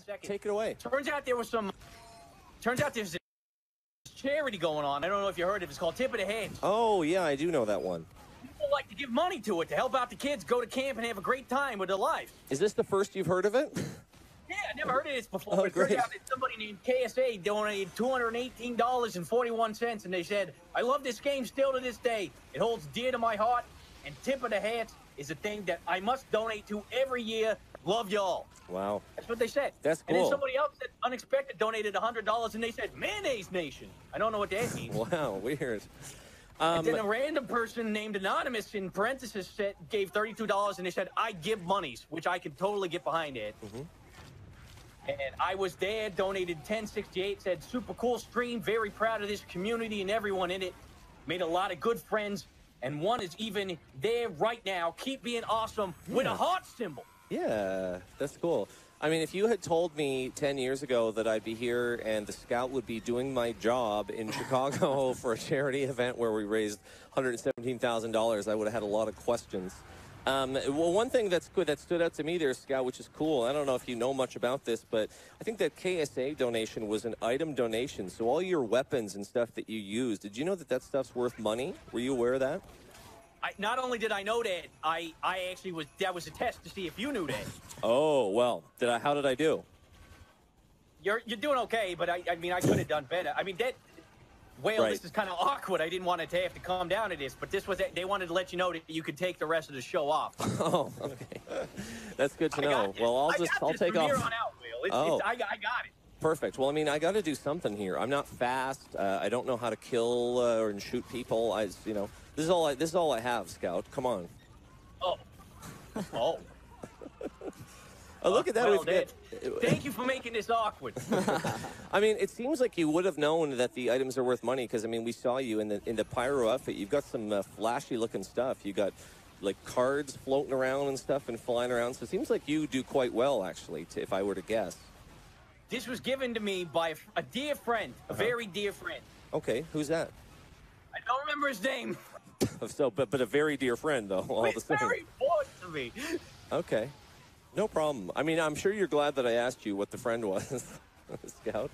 Yeah, take it away. Turns out there's a charity going on. I don't know if you heard of it. It's called Tip of the Heads. Oh, yeah, I do know that one. People like to give money to it to help out the kids, go to camp, and have a great time with their lives. Is this the first you've heard of it? Yeah, I never heard of this before. Oh, It turns great. out that somebody named KSA donated $218.41, and they said, I love this game still to this day. It holds dear to my heart, and Tip of the Heads is a thing that I must donate to every year. Love y'all. Wow. That's what they said. That's And then cool. somebody else that unexpected donated $100, and they said, Mayonnaise Nation. I don't know what that means. Wow, weird. And then a random person named Anonymous in parentheses gave $32, and they said, I give monies, which I can totally get behind it. And I was there, donated $10.68, said, super cool stream, very proud of this community and everyone in it. Made a lot of good friends, and one is even there right now. Keep being awesome with a heart symbol. Yeah, that's cool. I mean, if you had told me 10 years ago that I'd be here and the Scout would be doing my job in Chicago for a charity event where we raised $117,000, I would have had a lot of questions. Well, one thing that's good that stood out to me there, Scout, which is cool, I don't know if you know much about this, but I think that KSA donation was an item donation. So all your weapons and stuff that you use, did you know that that stuff's worth money? Were you aware of that? Not only did I know that, I actually was, that was a test to see if you knew that. Oh, well, how did I do? You're doing okay, but I mean, I could have done better. I mean, this is kind of awkward. I didn't want to have to come down to this, but this was, they wanted to let you know that you could take the rest of the show off. Oh, okay. That's good to know. Well, I'll take off. From here on out, Will. I got it. Perfect. Well, I mean, I got to do something here. I'm not fast. I don't know how to kill or shoot people. This is all I have, Scout. Come on. Oh. Oh. Oh, look at that. Well, thank you for making this awkward. I mean, it seems like you would have known that the items are worth money because, I mean, we saw you in the pyro outfit. You've got some flashy-looking stuff. You got, like, cards floating around and stuff and flying around. So it seems like you do quite well, actually, if I were to guess. This was given to me by a dear friend, a very dear friend. Okay, who's that? I don't remember his name. So, but a very dear friend, though, all the same. Very important to me. Okay. No problem. I mean, I'm sure you're glad that I asked you what the friend was, Scout.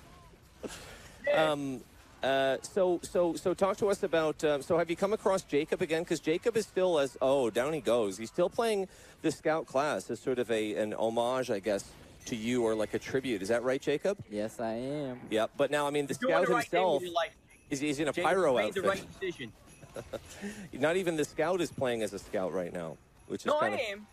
Yeah. So talk to us about, so have you come across Jacob again? Because Jacob is still down he goes. He's still playing the Scout class as sort of an homage, I guess, to you or like a tribute. Is that right, Jacob? Yes, I am. Yeah, but now, I mean, the You're Scout doing the right thing himself with your life. is in a Jacob pyro made outfit. the right decision. Not even the Scout is playing as a Scout right now, which is No, kind I of... am.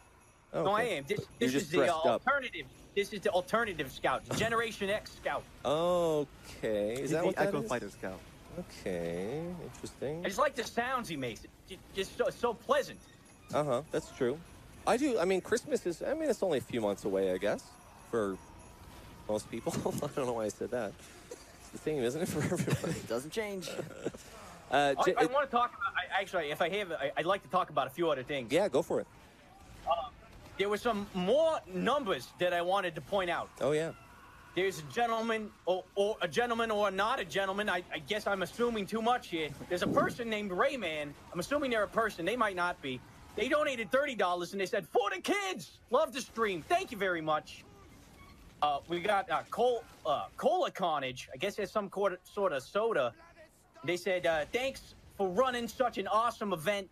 Okay. No, I am. This You're is just the dressed up. alternative. This is the alternative Scout, Generation X Scout. Okay. Is that what that Echo is? Fighter Scout. Okay. Interesting. I just like the sounds he makes. Just so pleasant. Uh-huh. That's true. I do. I mean, Christmas is... I mean, it's only a few months away, I guess, for most people. I don't know why I said that. It's the same, isn't it, for everybody? It doesn't change. I want to talk about... Actually, if I have... I'd like to talk about a few other things. Yeah, go for it. There were some more numbers that I wanted to point out. Oh, yeah. There's a gentleman, or a gentleman, or not a gentleman. I guess I'm assuming too much here. There's a person named Rayman. I'm assuming they're a person. They might not be. They donated $30, and they said, for the kids! Love the stream. Thank you very much. We got Cola Carnage. I guess that's some sort of soda. They said, thanks for running such an awesome event.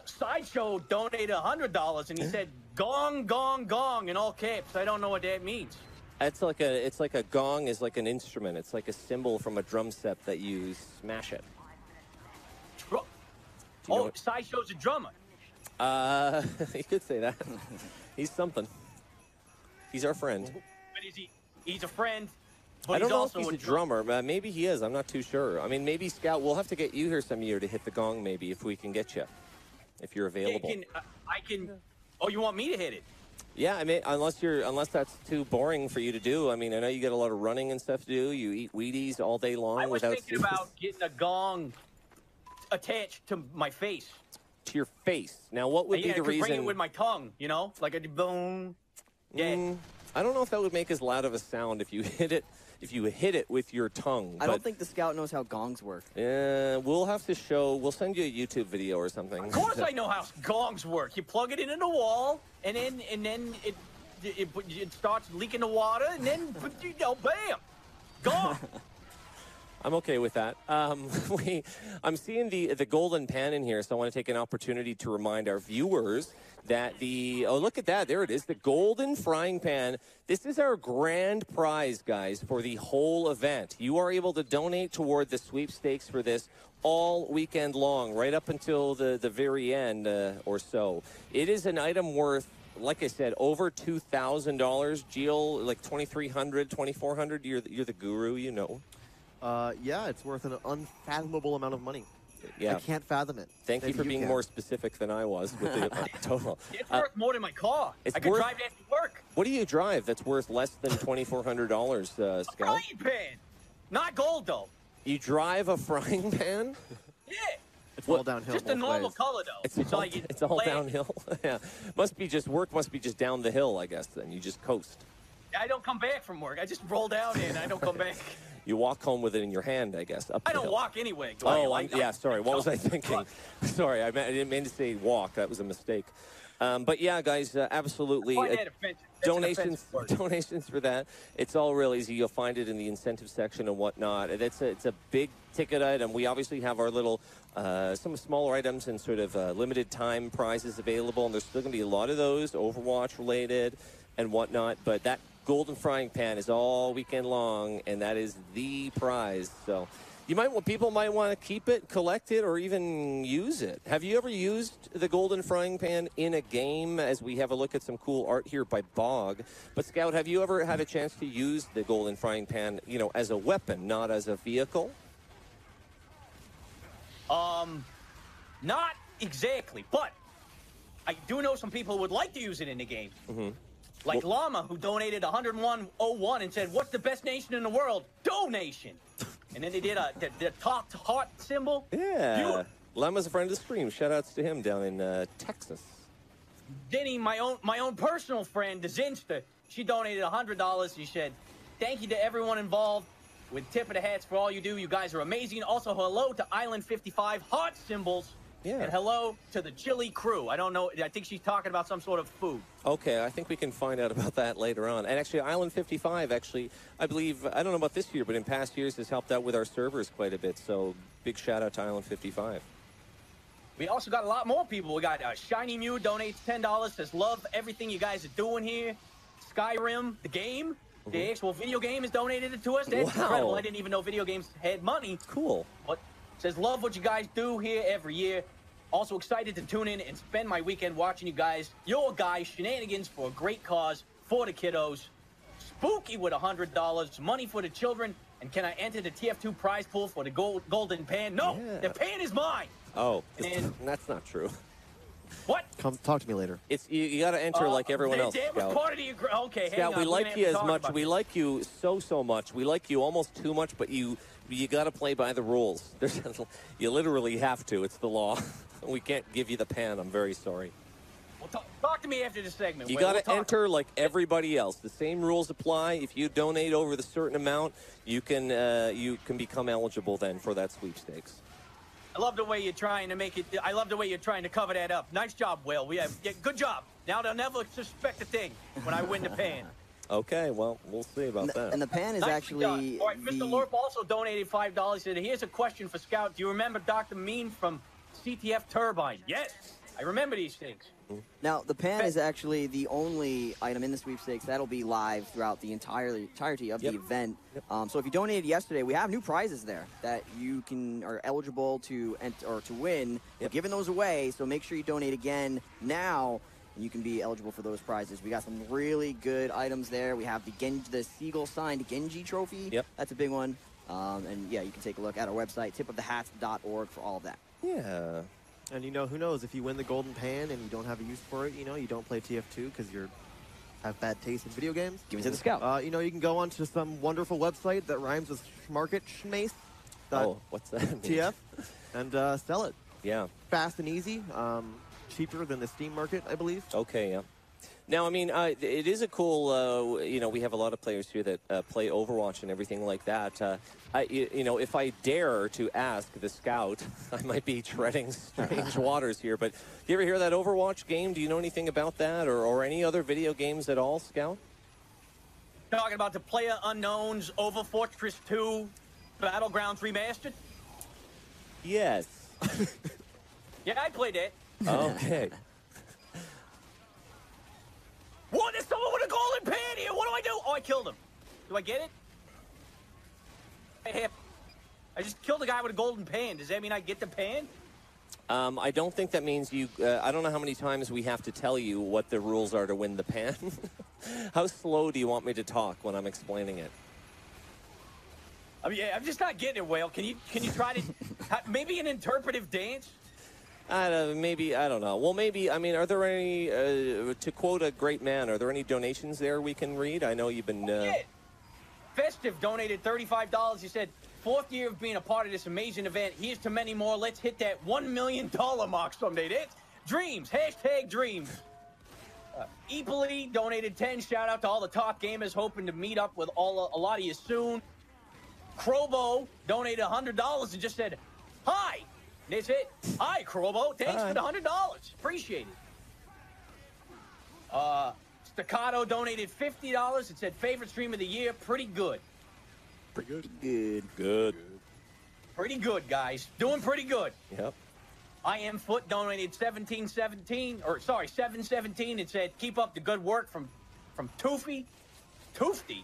Sideshow donated $100, and he said, gong, gong, gong, in all caps. I don't know what that means. It's like a gong is like an instrument. It's like a cymbal from a drum set that you smash it. Sideshow's a drummer. You could say that. He's something. He's our friend. But is he? He's a friend. But I don't know if also he's a drummer. Maybe he is. I'm not too sure. I mean, maybe Scout. We'll have to get you here some year to hit the gong. Maybe if we can get you, if you're available. I can. Oh, you want me to hit it? Yeah, I mean, unless that's too boring for you to do. I mean, I know you got a lot of running and stuff to do. You eat Wheaties all day long. I was without thinking about getting a gong attached to my face. To your face. Now, what would be the reason? Bring it with my tongue, you know, like a boom. Yeah. I don't know if that would make as loud of a sound if you hit it. If you hit it with your tongue. I don't think the Scout knows how gongs work. Yeah, we'll have to show. We'll send you a YouTube video or something. Of course, I know how gongs work. You plug it into the wall, and then it starts leaking the water, and then, bam, gone. I'm okay with that. I'm seeing the golden pan in here, so I want to take an opportunity to remind our viewers that oh, look at that. There it is, the golden frying pan. This is our grand prize, guys, for the whole event. You are able to donate toward the sweepstakes for this all weekend long, right up until the very end or so. It is an item worth, like I said, over $2,000. Jill, like $2,300, $2,400. You're the guru, you know. Yeah, it's worth an unfathomable amount of money. Yeah. I can't fathom it. Thank you for Maybe being can. more specific than I was with the total. It's worth more than my car. I could drive that to work. What do you drive that's worth less than $2,400, Scout? A frying pan. Not gold, though. You drive a frying pan? Yeah. It's all downhill. Just a both normal ways. color, though. It's all downhill. Yeah. Must be just down the hill, I guess, then. You just coast. I don't come back from work. I just roll down and I don't come back. You walk home with it in your hand, I guess. Up I the don't hill. walk anyway. Yeah, sorry. What was I thinking? Sorry, I didn't mean to say walk. That was a mistake. But yeah, guys, absolutely. I find that offensive. That's an offensive word. Donations for that. It's all real easy. You'll find it in the incentive section and whatnot. And it's a big ticket item. We obviously have our little, some smaller items and sort of limited time prizes available. And there's still going to be a lot of those, Overwatch related and whatnot. But that golden frying pan is all weekend long, and that is the prize. So people might want to keep it, collect it, or even use it. Have you ever used the golden frying pan in a game? As we have a look at some cool art here by Bog. But Scout, have you ever had a chance to use the golden frying pan, as a weapon, not as a vehicle? Not exactly, but I do know some people who would like to use it in the game. Mm-hmm. Like Llama, who donated 101.01 and said, "What's the best nation in the world? Donation." And then they did the top heart symbol. Yeah. Llama's a friend of the stream. Shout outs to him down in Texas. Denny, my own personal friend, the Zinster, she donated $100. She said, "Thank you to everyone involved. With tip of the hats for all you do. You guys are amazing. Also, hello to Island 55 heart symbols." Yeah. And hello to the Chili crew. I don't know. I think she's talking about some sort of food. Okay, I think we can find out about that later on. And actually, Island 55, I believe, I don't know about this year, but in past years has helped out with our servers quite a bit. So big shout out to Island 55. We also got a lot more people. We got Shiny Mew donates $10, says, "Love everything you guys are doing here." Skyrim, the game, the actual video game, has donated it to us. That's incredible. I didn't even know video games had money. Cool. But says, "Love what you guys do here every year. Also excited to tune in and spend my weekend watching your guys' shenanigans for a great cause for the kiddos." Spooky with $100, money for the children. And can I enter the TF2 prize pool for the golden pan? No, the pan is mine. Oh, and that's not true. What? Come talk to me later. It's you got to enter like everyone else. That was part of the okay. Scout, we like you as much. We like you so much. We like you almost too much, but you got to play by the rules. You literally have to. It's the law. We can't give you the pan. I'm very sorry. Well, talk to me after the segment. You got to enter like everybody else. The same rules apply. If you donate over the certain amount, you can become eligible then for that sweepstakes. I love the way you're trying to make it. I love the way you're trying to cover that up. Nice job, Will. Good job. Now they'll never suspect a thing when I win the pan. Okay, well, we'll see about that. And the pan is actually done. All right, Mr. Lorp also donated $5. He said, "Here's a question for Scout. Do you remember Dr. Mean from CTF Turbine?" Yes, I remember these things. Now, the pan is actually the only item in the sweepstakes that'll be live throughout the entirety of the event. So if you donated yesterday, we have new prizes there that you are eligible to enter or to win. We're giving those away, so make sure you donate again now, and you can be eligible for those prizes. We got some really good items there. We have the Seagull signed Genji trophy. Yep. That's a big one. And yeah, you can take a look at our website, tipofthehats.org, for all of that. Yeah. And who knows, if you win the golden pan and you don't have a use for it, you don't play TF2 because you have bad taste in video games. Give it to the Scout. You can go onto some wonderful website that rhymes with Schmarket Schmace. Oh, what's that mean? TF, and sell it. Yeah. Fast and easy. Cheaper than the Steam market, I believe. Okay, yeah. Now, I mean, it is a cool, you know, we have a lot of players here that play Overwatch and everything like that. You know, if I dare to ask the scout, I might be treading strange waters here, but do you ever hear that Overwatch game? Do you know anything about that or any other video games at all, Scout? Talking about the Player Unknown's Over Fortress 2 Battlegrounds Remastered? Yes. Yeah, I played it. Okay. What? There's someone with a golden pan here. What do I do? Oh, I killed him. Do I get it? I just killed a guy with a golden pan. Does that mean I get the pan? I don't think that means you... I don't know how many times we have to tell you what the rules are to win the pan. How slow do you want me to talk when I'm explaining it? I mean, yeah, I'm just not getting it, Whale. Can you try to... maybe an interpretive dance? Maybe, I don't know. Well, maybe, I mean, are there any, to quote a great man, are there any donations there we can read? I know you've been... Yeah. Festive donated $35. He said, 4th year of being a part of this amazing event. Here's to many more. Let's hit that $1 million mark someday. That's dreams. Hashtag dreams. Eepoli donated 10. Shout out to all the top gamers hoping to meet up with a lot of you soon. Crobo donated $100 and just said, hi. That's it. Hi, Crobo. Thanks for the $100. Appreciate it. Staccato donated $50. It said, favorite stream of the year. Pretty good. Pretty good. Good. Pretty good, guys. Doing pretty good. Yep. I Am Foot donated 717. It said, keep up the good work from Toofy. Toofty.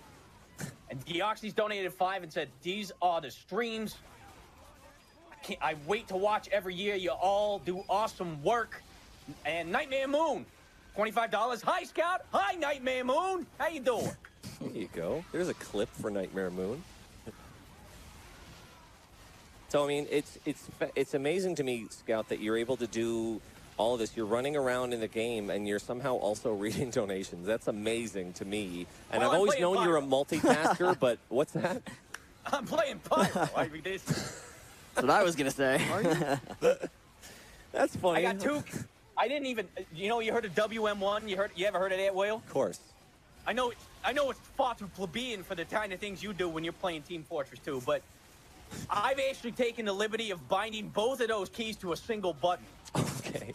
And Deoxys donated 5 and said, these are the streams. I wait to watch every year. You all do awesome work. And Nightmare Moon, $25. Hi, Scout. Hi, Nightmare Moon. How you doing? There you go. There's a clip for Nightmare Moon. So, I mean, it's amazing to me, Scout, that you're able to do all of this. You're running around in the game, and you're somehow also reading donations. That's amazing to me. And Well, I've I'm always playing known you're a Pyro. multitasker, but what's that? I'm playing Pyro. That's what I was going to say. Are you? That's funny. I got 2. I didn't even, you heard of WM1? You ever heard of that, Whale? Of course. I know it's far too plebeian for the kind of things you do when you're playing Team Fortress 2, but I've actually taken the liberty of binding both of those keys to a single button. Okay.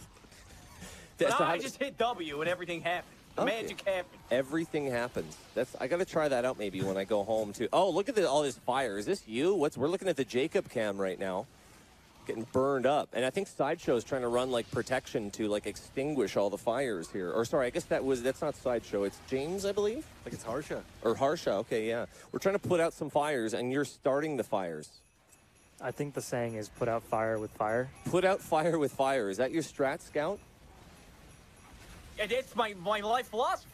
So So I how- just hit W and everything happened. The Okay. magic happened. Everything happens. I got to try that out maybe when I go home too. Oh, look at all this fire. Is this you? We're looking at the Jacob cam right now. Getting burned up. And I think Sideshow is trying to run like protection to like extinguish all the fires here. Or sorry, I guess that's not Sideshow. It's James, I believe. Like it's Harsha. Or Harsha. Okay, yeah. We're trying to put out some fires and you're starting the fires. I think the saying is put out fire with fire. Put out fire with fire. Is that your strat, Scout? Yeah, that's my life philosophy.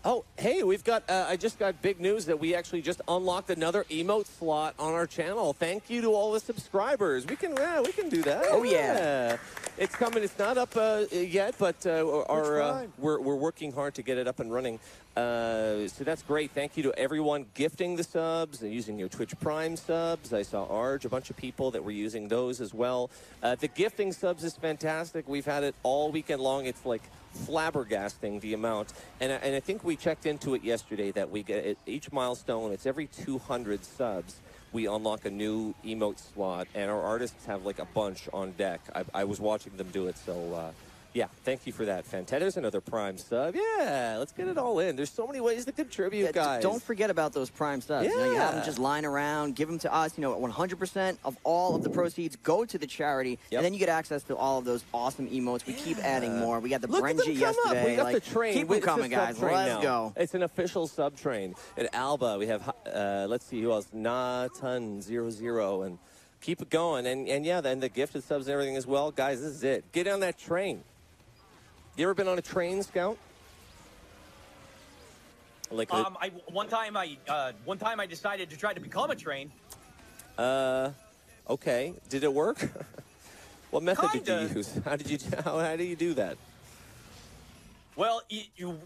Oh, hey, we've got, I just got big news that we actually just unlocked another emote slot on our channel. Thank you to all the subscribers. We can do that. Oh, yeah. It's coming. It's not up yet, but we're working hard to get it up and running. So that's great. Thank you to everyone gifting the subs and using your Twitch Prime subs. I saw Arj, a bunch of people that were using those as well. The gifting subs is fantastic. We've had it all weekend long. It's like flabbergasting the amount, and I think we checked into it yesterday that we get at each milestone, it's every 200 subs we unlock a new emote slot, and our artists have like a bunch on deck. I was watching them do it, so yeah, thank you for that. Fantastic. There's another Prime sub. Yeah, let's get it all in. There's so many ways to contribute, guys. Don't forget about those Prime subs. You have Yeah. them just lying around. Give them to us. 100% of all of the proceeds go to the charity, Yep. and then you get access to all of those awesome emotes. We keep adding more. We got the Look at them Brenji come yesterday. up. We got like, the train. Keep them It's a coming, guys. sub-train Let's now. go. It's an official sub train. At Alba, we have, let's see who else, Natan00, and keep it going. And yeah, then the gifted subs and everything as well. Guys, this is it. Get on that train. You ever been on a train, Scout? Like One time I decided to try to become a train. okay. Did it work? What method did Kinda. you use? How do you do that? Well, you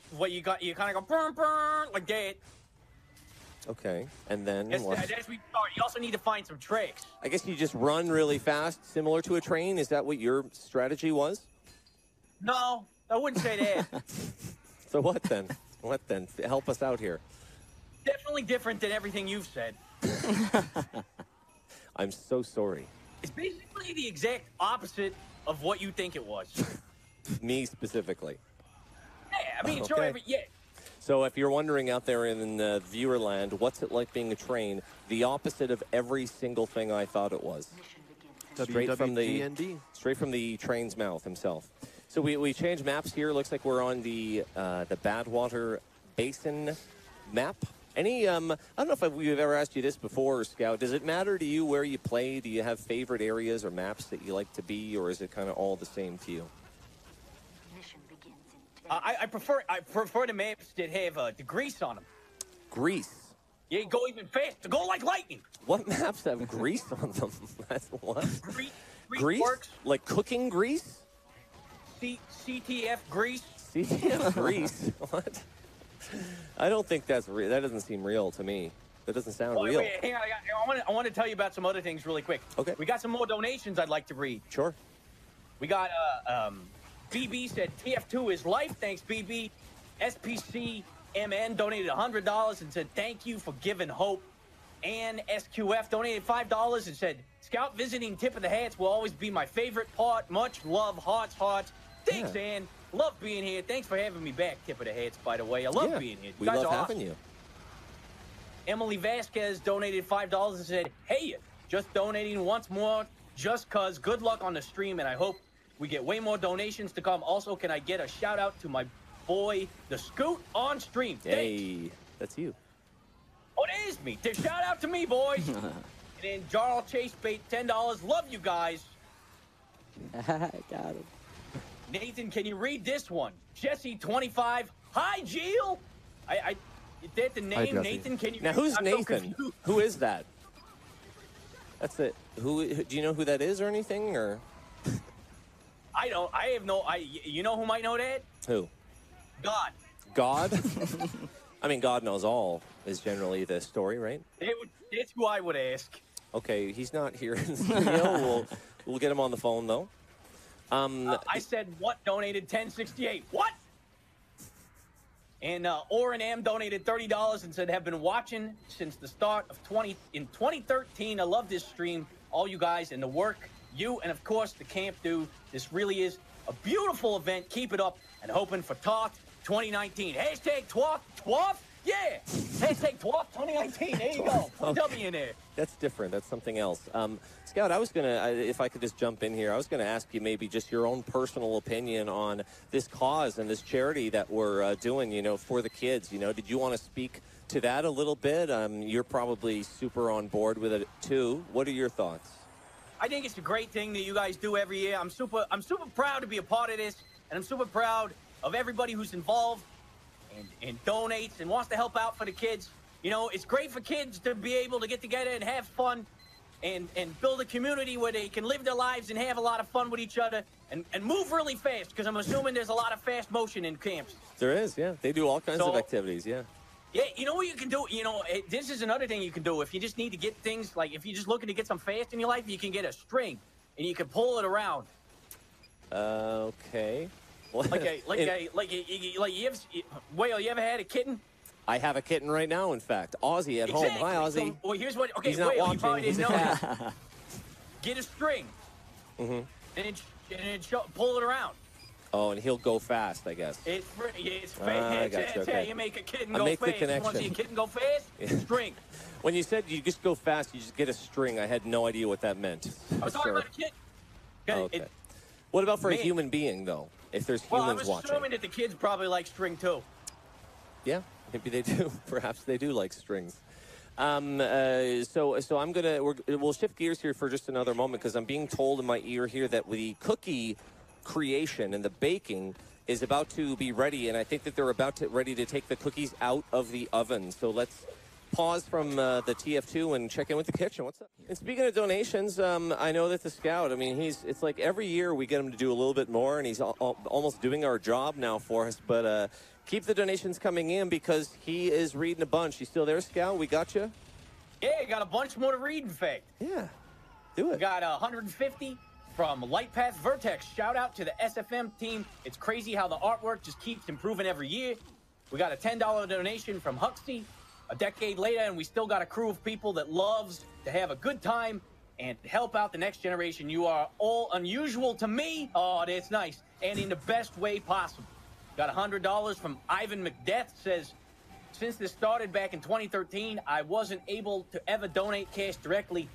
kind of go burn burn like that. Okay. And then As what? we start, you also need to find some tricks. I guess you just run really fast, similar to a train. Is that what your strategy was? No, I wouldn't say that. So what then? What then? Help us out here. Definitely different than everything you've said. I'm so sorry. It's basically the exact opposite of what you think it was. Me specifically. Yeah, I mean, sure, Okay. yeah. So if you're wondering out there in viewer land, what's it like being a train? The opposite of every single thing I thought it was. Straight from the train's mouth himself. So we changed maps here. Looks like we're on the Badwater Basin map. Any I don't know if we've ever asked you this before, Scout. Does it matter to you where you play? Do you have favorite areas or maps that you like to be, or is it kind of all the same to you? I prefer the maps that have the grease on them. Grease. Yeah, go even faster. Go like lightning. What maps have grease on them? That's what? Grease works. Like cooking grease? CTF grease. CTF grease? What? I don't think that doesn't seem real to me. That doesn't sound real. Wait, hang on. I want to tell you about some other things really quick. Okay. We got some more donations I'd like to read. Sure. We got BB said TF2 is life. Thanks, BB. SPCMN donated $100 and said thank you for giving hope. And SQF donated $5 and said Scout visiting tip of the hats will always be my favorite part. Much love, hearts. Thanks, Yeah. Ann. Love being here. Thanks for having me back, tip of the hats, by the way. I love being here. We guys love are having awesome. you. Emily Vasquez donated $5 and said, hey, just donating once more just cause. Good luck on the stream, and I hope we get way more donations to come. Also, can I get a shout out to my boy, the Scoot, on stream? Thanks. Hey, that's you. Oh, it is me. Shout out to me, boys. And then Jarl Chase Bait, $10. Love you guys. Got him. Nathan, can you read this one? Jesse, 25. Hi, Jill. Is that the name, Jesse. Nathan? Can you Now, read? who's I'm so Nathan? confused. Who is that? That's it. Who do you know who that is or anything, or I don't. I have no. You know who might know that? who? God. God? I mean, God knows all is generally the story, right? That's who I would ask. Okay, he's not here in the studio. We'll get him on the phone though. I said what donated 1068. What? And Oren M donated $30 and said have been watching since the start of 2013. I love this stream, all you guys and the work you and of course the camp do. This really is a beautiful event. Keep it up and hoping for TOF 2019. Hashtag TWAF. Yeah. Hashtag TWAF 2019. There you go. Put a W in there. That's different. That's something else. Scout, I was going to, if I could just jump in here, I was going to ask you maybe just your own personal opinion on this cause and this charity that we're doing, you know, for the kids. You know, did you want to speak to that a little bit? You're probably super on board with it too. What are your thoughts? I think it's a great thing that you guys do every year. I'm super proud to be a part of this, and I'm super proud of everybody who's involved and donates and wants to help out for the kids. You know, it's great for kids to be able to get together and have fun and build a community where they can live their lives and have a lot of fun with each other and move really fast, because I'm assuming there's a lot of fast motion in camps. There is, yeah. They do all kinds of activities, yeah. Yeah, you know what you can do? You know, this is another thing you can do. If you just need to get things, like if you're just looking to get some fast in your life, you can get a string and you can pull it around. Okay. Whale, you ever had a kitten? I have a kitten right now, in fact. Ozzy at home. Hi, Ozzy. So, well, here's what. Okay, He's not Whale, watching. you probably He's didn't a know cat. that. Get a string. And pull it around. Oh, and he'll go fast, I guess. It's fast. I gotcha, That's okay. how you make a kitten I go make the fast. You want to connection. see a kitten go fast? String. When you said you just go fast, you just get a string, I had no idea what that meant. I was talking about a kitten. Oh, okay. What about for a human being, though? If there's humans Well, I was watching. assuming that the kids probably like string, too. Yeah, maybe they do. Perhaps they do like strings. So I'm we'll shift gears here for just another moment, because I'm being told in my ear here that the cookie creation and the baking is about to be ready, and I think that they're ready to take the cookies out of the oven. So let's pause from the TF2 and check in with the kitchen. What's up? And speaking of donations, I know that the Scout, I mean, it's like every year we get him to do a little bit more, and he's almost doing our job now for us. But keep the donations coming in, because he is reading a bunch. You still there, Scout? We got you? Yeah, got a bunch more to read, in fact. Yeah, do it. We got 150, from Light Path Vertex. Shout out to the SFM team. It's crazy how the artwork just keeps improving every year. We got a $10 donation from Huxley a decade later, and we still got a crew of people that loves to have a good time and help out the next generation. You are all unusual to me. Oh, that's nice. And in the best way possible. Got $100 from Ivan McDeath. Says, since this started back in 2013, I wasn't able to ever donate cash directly.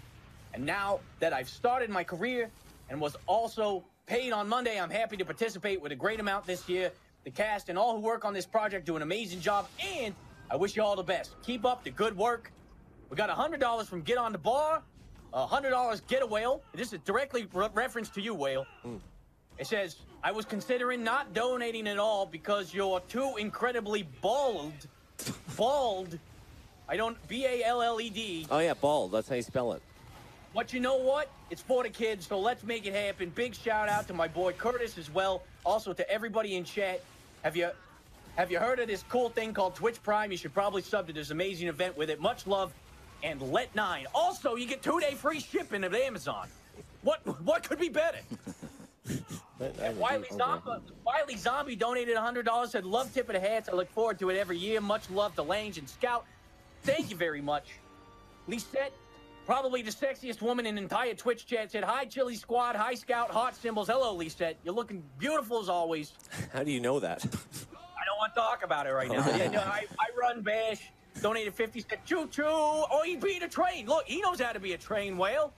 And now that I've started my career and was also paid on Monday, I'm happy to participate with a great amount this year. The cast and all who work on this project do an amazing job, and I wish you all the best. Keep up the good work. We got $100 from Get on the Bar, $100 Get a Whale. This is directly reference to you, Whale. It says, I was considering not donating at all because you're too incredibly bald. Bald. I don't, B-A-L-L-E-D. Oh, yeah, bald. That's how you spell it. But you know what? It's for the kids, so let's make it happen. Big shout out to my boy Curtis as well. Also to everybody in chat. Have you heard of this cool thing called Twitch Prime? You should probably sub to this amazing event with it. Much love, and Let9. Also, you get 2-day free shipping at Amazon. What could be better? Wiley Zombie donated $100. Said, love tip of the hats. I look forward to it every year. Much love to Lange and Scout. Thank you very much. Lisette, probably the sexiest woman in the entire Twitch chat, said, hi, Chili Squad. Hi, Scout. Heart symbols. Hello, Lisette. You're looking beautiful as always. How do you know that? I don't want to talk about it right now. Yeah, no, I run Bash. Donated 50 cents. Choo-choo. Oh, he beat a train. Look, he knows how to be a train, Whale.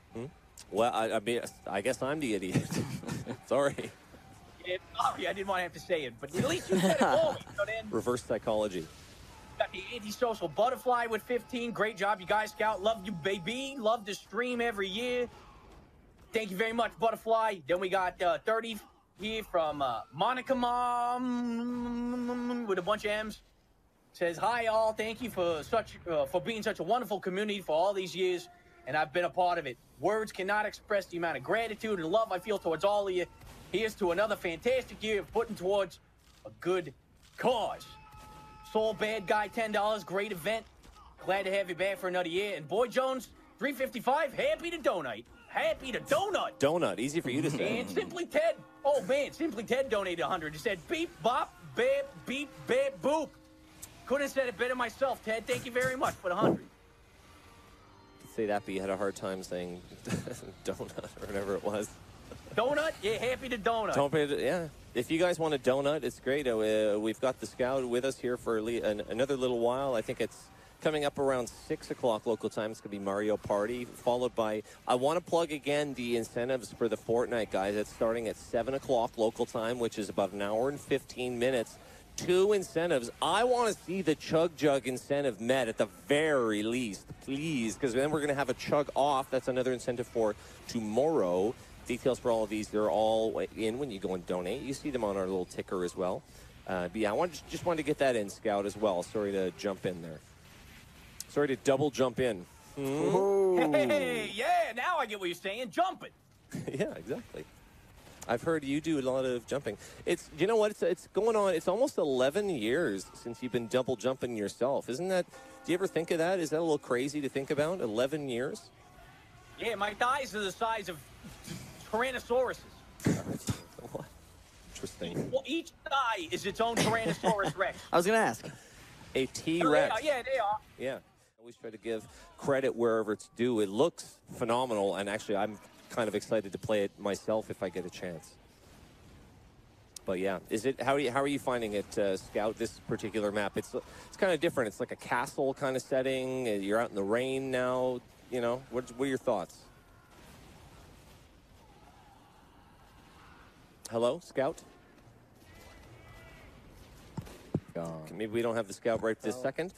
Well, I mean, I guess I'm the idiot. Sorry. Yeah, sorry, I didn't want to have to say it, but at least you said it for me. So then, Reverse psychology. got the antisocial butterfly with 15. Great job, you guys, Scout. Love you, baby. Love to stream every year. Thank you very much, Butterfly. Then we got 30 here from Monica Mom with a bunch of M's. Says, hi, all. Thank you for being such a wonderful community for all these years, and I've been a part of it. Words cannot express the amount of gratitude and love I feel towards all of you. Here's to another fantastic year of putting towards a good cause. Soul Bad Guy, $10. Great event. Glad to have you back for another year. And Boy Jones, $3.55. Happy to donate. Happy to donut. Donut. Easy for you to say. And Simply Ted. Oh, man. Simply Ted donated 100. He said, beep, bop, bap, beep, bap, boop. Couldn't have said it better myself, Ted. Thank you very much for the 100. Say that, but you had a hard time saying donut or whatever it was. Donut? Yeah, happy to donut. Don't pay it, yeah. If you guys want a donut, it's great. We've got the Scout with us here for another little while. I think it's coming up around 6 o'clock local time. It's going to be Mario Party, followed by, I want to plug again the incentives for the Fortnite, guys. It's starting at 7 o'clock local time, which is about an hour and 15 minutes. 2 incentives. I want to see the Chug Jug incentive met at the very least, please, because then we're going to have a Chug off. That's another incentive for tomorrow. Details for all of these, they're all in when you go and donate. You see them on our little ticker as well. But yeah, just wanted to get that in, Scout, as well. Sorry to jump in there. Sorry to double jump in. Hey, yeah, now I get what you're saying. Jumping. Yeah, exactly. I've heard you do a lot of jumping. It's, you know what, it's going on, it's almost 11 years since you've been double jumping yourself. Isn't that, do you ever think of that? Is that a little crazy to think about? 11 years? Yeah, my thighs are the size of Tyrannosauruses. What? Interesting. Well, each thigh is its own Tyrannosaurus Rex. I was going to ask. A T-Rex. Yeah, they are. Yeah. I always try to give credit wherever it's due. It looks phenomenal, and actually I'm kind of excited to play it myself if I get a chance. But yeah, how are you finding it, Scout, this particular map? It's kind of different. It's like a castle kind of setting. You're out in the rain now. You know, what are your thoughts? Hello, Scout? Maybe we don't have the Scout right this second.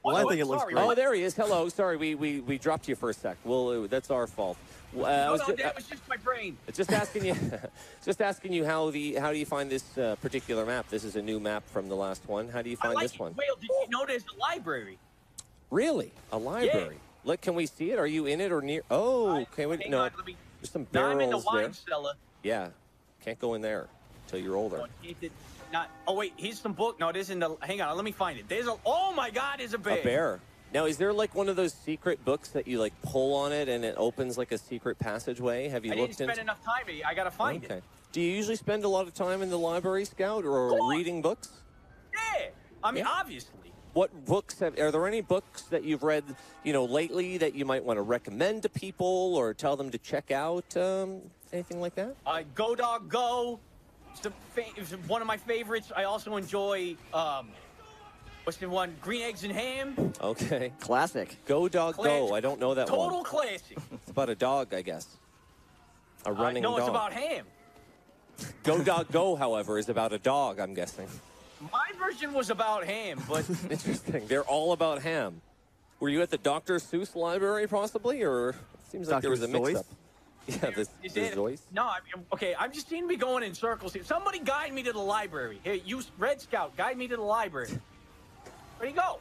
Well, I think it looks great. Oh, there he is. Hello. Sorry, we dropped you for a sec. Well, that's our fault. That was just my brain. Just asking you, how do you find this particular map? This is a new map from the last one. How do you find this one? Whale, did you know there's a library? Really? A library? Yeah. Look, can we see it? Are you in it or near? Oh, okay. Wait, no. There's some barrels I'm in the wine there. cellar. Yeah. Can't go in there until you're older. Oh, wait. Here's some book. No, it isn't. Hang on. Let me find it. Oh, my God. There's a bear. A bear. Now, is there like one of those secret books that you like pull on it and it opens like a secret passageway? Have you I looked didn't spend enough time. I got to find Okay. it. Do you usually spend a lot of time in the library, Scout, or reading books? Yeah. I mean, obviously. What books are there any books that you've read, lately that you might want to recommend to people or tell them to check out? Anything like that? Go Dog Go. It's one of my favorites. I also enjoy, what's the one? Green Eggs and Ham. Okay. Classic. Go Dog Go. I don't know that one. Total classic. It's about a dog, I guess. A running no, dog. it's about ham. Go Dog Go, however, is about a dog, I'm guessing. My version was about ham, but Interesting. They're all about ham. Were you at the Dr. Seuss library, possibly, or it seems like there was a mix-up? Yeah, the Zoids. No, okay, I'm just seem to be going in circles here. Somebody guide me to the library. Hey, you Red Scout, guide me to the library. Where'd he go?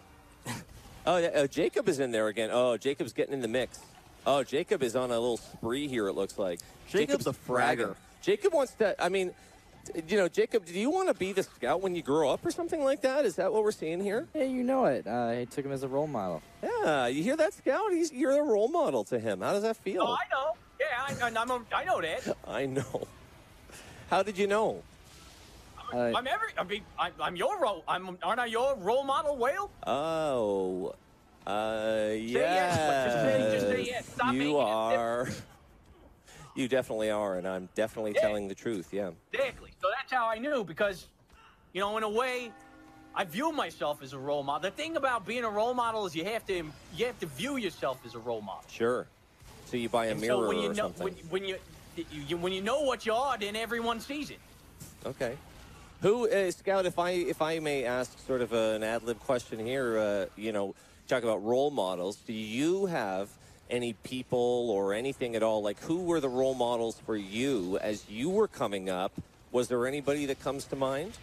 Oh, yeah, Jacob is in there again. Oh, Jacob's getting in the mix. Oh, Jacob is on a little spree here, it looks like. Jacob's a fragger. Jacob wants to, Jacob, do you want to be the Scout when you grow up or something like that? Is that what we're seeing here? Yeah, you know it. I took him as a role model. Yeah, you hear that, Scout? You're a role model to him. How does that feel? Oh, I know. Yeah, I know that. I know. How did you know? Aren't I your role model, Whale? Oh, Say yeah. Just say yes. Stop you making it are. You definitely are, and I'm definitely telling the truth. Yeah. Exactly. So that's how I knew, because, in a way, I view myself as a role model. The thing about being a role model is you have to view yourself as a role model. Sure. So you buy a mirror or something. when you know what you are, then everyone sees it. Okay. Who, Scout, if I may ask sort of an ad-lib question here, talk about role models, do you have any people or anything at all, like who were the role models for you as you were coming up? Was there anybody that comes to mind?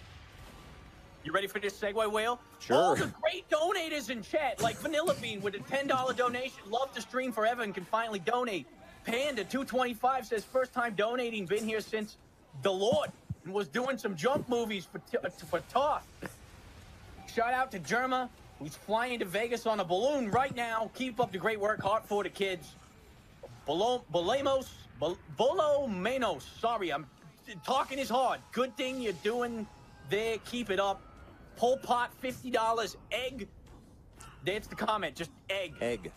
You ready for this segue, Whale? Sure. All the great donators in chat, like Vanilla Bean with a $10 donation, love to stream forever and can finally donate. Panda 225 says first time donating, been here since the Lord, and was doing some jump movies for Toth. Shout out to Germa, who's flying to Vegas on a balloon right now. Keep up the great work, heart for the kids. Bolomos, sorry, I'm talking is hard. Good thing you're doing there, keep it up. Pol Pot, $50, egg. That's the comment, just egg. Egg.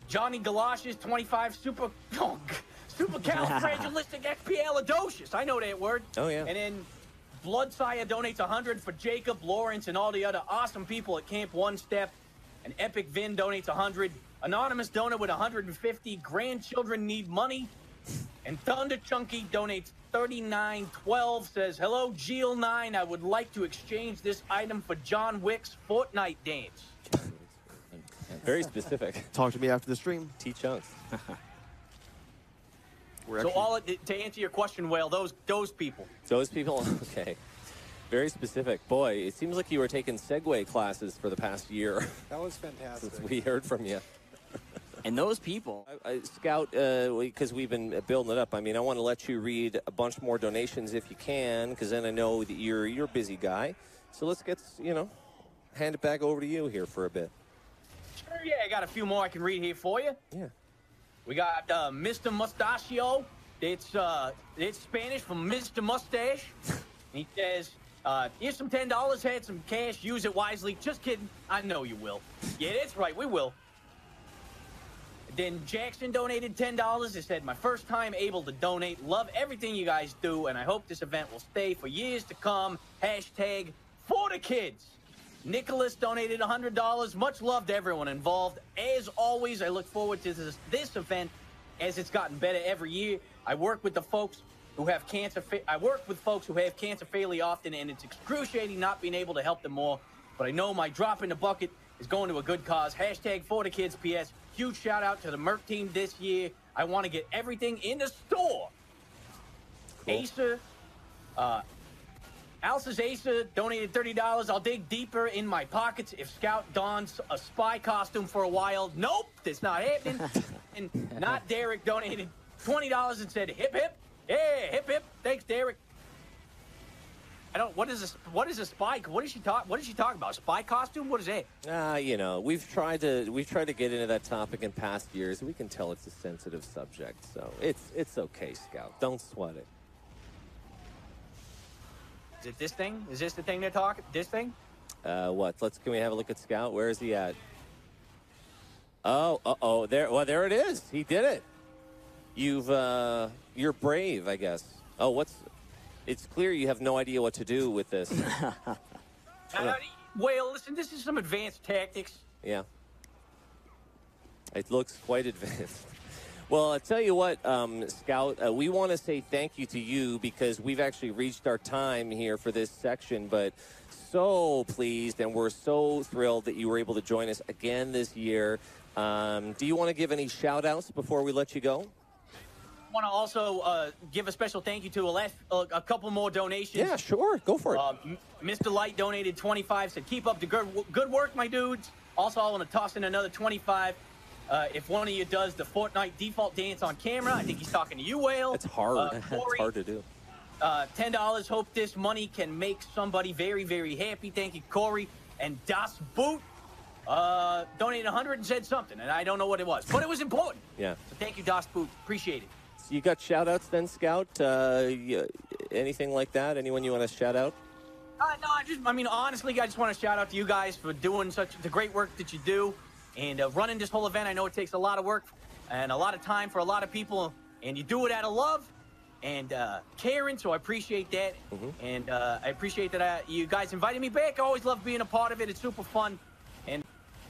Johnny Galoshes, 25, supercalifragilisticexpialidocious. I know that word. Oh, yeah. And then Bloodsire donates 100 for Jacob, Lawrence, and all the other awesome people at Camp One Step. And Epic Vin donates 100. Anonymous donor with 150. Grandchildren need money. And Thunder Chunky donates 3912, says, hello, Geel9. I would like to exchange this item for John Wick's Fortnite dance. Very specific. Talk to me after the stream. T-Chunks. To answer your question, Whale, those people. Those people? Okay. Very specific. Boy, it seems like you were taking Segway classes for the past year. That was fantastic. Since we heard from you. And those people. Scout, because we've been building it up, I want to let you read a bunch more donations if you can, because then I know that you're a busy guy. So let's get, hand it back over to you here for a bit. Sure, yeah, I got a few more I can read here for you. Yeah. We got Mr. Mustachio. It's Spanish for Mr. Mustache. He says, here's some $10, had some cash, use it wisely. Just kidding. I know you will. Yeah, that's right, we will. Then Jackson donated $10. He said, my first time able to donate. Love everything you guys do, and I hope this event will stay for years to come. Hashtag for the kids. Nicholas donated $100. Much love to everyone involved. As always, I look forward to this event as it's gotten better every year. I work with folks who have cancer fairly often, and it's excruciating not being able to help them more. But I know my drop in the bucket is going to a good cause. Hashtag for the kids. PS. Huge shout out to the Merc team this year. I want to get everything in the store. Cool. Acer. Alsa's Asa donated $30. I'll dig deeper in my pockets if Scout dons a spy costume for a while. Nope, that's not happening. And Not Derek donated $20 and said, hip, hip. Yeah, hip, hip. Thanks, Derek. I don't. What is this? What is a spy? What is she talk? What is she talking about? Spy costume? What is it? You know, we've tried to get into that topic in past years. We can tell it's a sensitive subject, so it's okay, Scout. Don't sweat it. Is it this thing? Is this the thing they're talking? This thing? What? Can we have a look at Scout? Where is he at? Oh, there it is. He did it. You're brave, I guess. Oh, it's clear you have no idea what to do with this. Well, listen, this is some advanced tactics. Yeah. It looks quite advanced. Well, I'll tell you what, Scout, we want to say thank you to you because we've actually reached our time here for this section, but so pleased and we're so thrilled that you were able to join us again this year. Do you want to give any shout-outs before we let you go? I want to also give a special thank you to a couple more donations. Yeah, sure. Go for it. Mr. Light donated 25, said, keep up the good work, my dudes. Also, I want to toss in another 25. If one of you does the Fortnite default dance on camera, I think he's talking to you, Whale. It's hard. Corey, it's hard to do. $10. Hope this money can make somebody very, very happy. Thank you, Corey. And Das Boot donated 100 and said something, and I don't know what it was, but it was important. Yeah. So thank you, Das Boot. Appreciate it. So you got shout-outs then, Scout? Anything like that? Anyone you want to shout out? No, honestly, I just want to shout out to you guys for doing the great work that you do and running this whole event. I know it takes a lot of work and a lot of time for a lot of people, and you do it out of love and caring, so I appreciate that. Mm-hmm. And I appreciate that you guys invited me back. I always love being a part of it. It's super fun.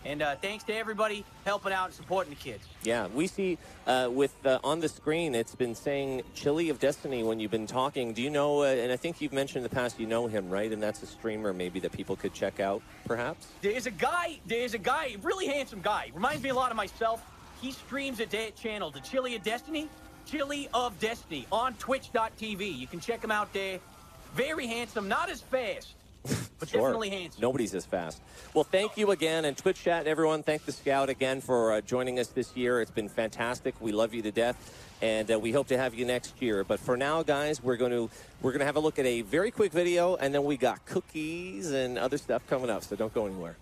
And thanks to everybody helping out and supporting the kids. Yeah, we see on the screen, it's been saying ChiliOfDestiny when you've been talking. Do you know, and I think you've mentioned in the past, you know him, right? And that's a streamer maybe that people could check out, perhaps? There's a guy, really handsome guy. Reminds me a lot of myself. He streams at that channel, the ChiliOfDestiny, ChiliOfDestiny, on twitch.tv. You can check him out there. Very handsome, not as fast. But sure. Definitely handsome. Nobody's as fast. Well, thank you again. And Twitch chat, everyone, thank the Scout again for joining us this year. It's been fantastic. We love you to death. And we hope to have you next year. But for now, guys, we're going to have a look at a very quick video. And then we got cookies and other stuff coming up. So don't go anywhere.